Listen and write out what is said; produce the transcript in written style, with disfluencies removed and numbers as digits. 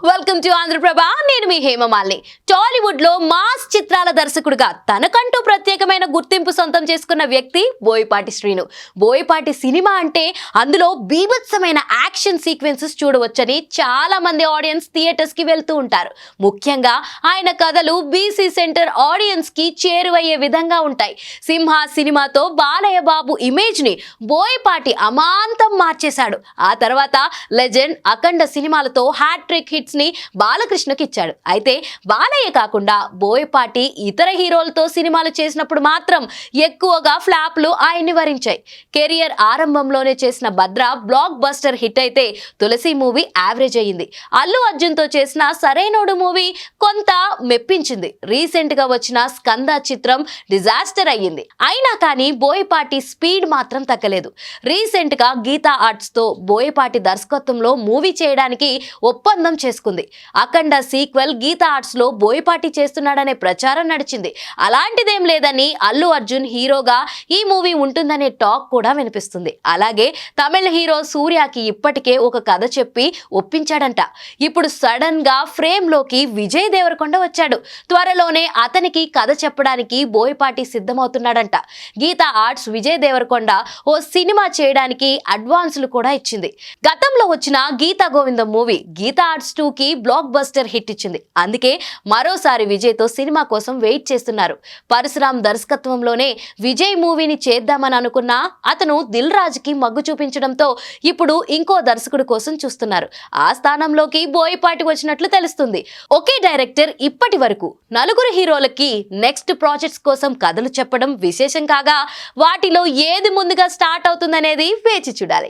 Welcome to Andhraprabha. నేను మీ హేమమాలిని. టాలీవుడ్ లో mass చిత్రాల దర్శకుడిగా తనకంటూ ప్రత్యేకమైన గుర్తింపు సొంతం చేసుకున్న వ్యక్తి బోయపాటి శ్రీను. బోయపాటి సినిమా అంటే అందులో బీభత్సమైన యాక్షన్ సీక్వెన్సెస్ చూడవచ్చని చాలా మంది ఆడియన్స్ థియేటర్స్ కి వెళ్తూ ఉంటారు. ముఖ్యంగా ఆయన కథలు బీసీ సెంటర్ ఆడియన్స్ కి చేరువయ్యే విధంగా ఉంటాయి. సింహ సినిమాతో బాలయ్య బాబు ఇమేజ్ ని బోయపాటి అమాంతం మార్చేశాడు. ఆ తర్వాత లెజెండ్, అఖండ సినిమాలతో హ్యాట్రిక్ హిట్స్ ని బాలకృష్ణకి ఇచ్చాడు. అయితే బాలయ్య కాకుండా బోయపాటి ఇతర హీరోలతో సినిమాలు చేసినప్పుడు మాత్రం ఎక్కువగా ఫ్లాప్లు ఆయన్ని వరించాయి. కెరియర్ ఆరంభంలోనే చేసిన భద్ర బ్లాక్ బస్టర్ హిట్ అయితే తులసి మూవీ యావరేజ్ అయ్యింది. అల్లు అర్జున్ తో చేసిన సరైనోడు మూవీ కొంత మెప్పించింది. రీసెంట్ గా వచ్చిన స్కంద చిత్రం డిజాస్టర్ అయ్యింది. అయినా కానీ బోయపాటి స్పీడ్ మాత్రం తగ్గలేదు. రీసెంట్ గా గీతా ఆర్ట్స్ తో బోయపాటి దర్శకత్వంలో మూవీ చేయడానికి ఒప్పందం చేసుకుంది. అఖండ సీక్వెల్ గీతా ఆర్ట్స్ లో బోయపాటి చేస్తున్నాడనే ప్రచారం నడిచింది. అలాంటిదేం లేదని అల్లు అర్జున్ హీరోగా ఈ మూవీ ఉంటుందనే టాక్ కూడా వినిపిస్తుంది. అలాగే తమిళ హీరో సూర్యకి ఇప్పటికే ఒక కథ చెప్పి ఒప్పించాడంట. ఇప్పుడు సడన్ గా ఫ్రేమ్ లోకి విజయ్ దేవరకొండ వచ్చాడు. త్వరలోనే అతనికి కథ చెప్పడానికి బోయపాటి సిద్ధమవుతున్నాడంట. గీతా ఆర్ట్స్ విజయ్ దేవరకొండ ఓ సినిమా చేయడానికి అడ్వాన్సులు కూడా ఇచ్చింది. గతంలో వచ్చిన గీతా గోవిందం మూవీ గీతా ఆర్ట్స్ 2 కి బ్లాక్ బస్టర్ హిట్ ఇచ్చింది. అందుకే మరోసారి విజయ్ తో సినిమా కోసం వెయిట్ చేస్తున్నారు. పరశురామ్ దర్శకత్వంలోనే విజయ్ మూవీని చేద్దామని అనుకున్నా అతను దిల్ రాజు కి మగ్గు చూపించడంతో ఇప్పుడు ఇంకో దర్శకుడి కోసం చూస్తున్నారు. ఆ స్థానంలోకి బోయపాటి వచ్చినట్లు తెలుస్తుంది. ఒకే డైరెక్టర్ ఇప్పటి వరకు 4 హీరోలకి నెక్స్ట్ ప్రాజెక్ట్స్ కోసం కథలు చెప్పడం విశేషం కాగా వాటిలో ఏది ముందుగా స్టార్ట్ అవుతుందనేది వేచి చూడాలి.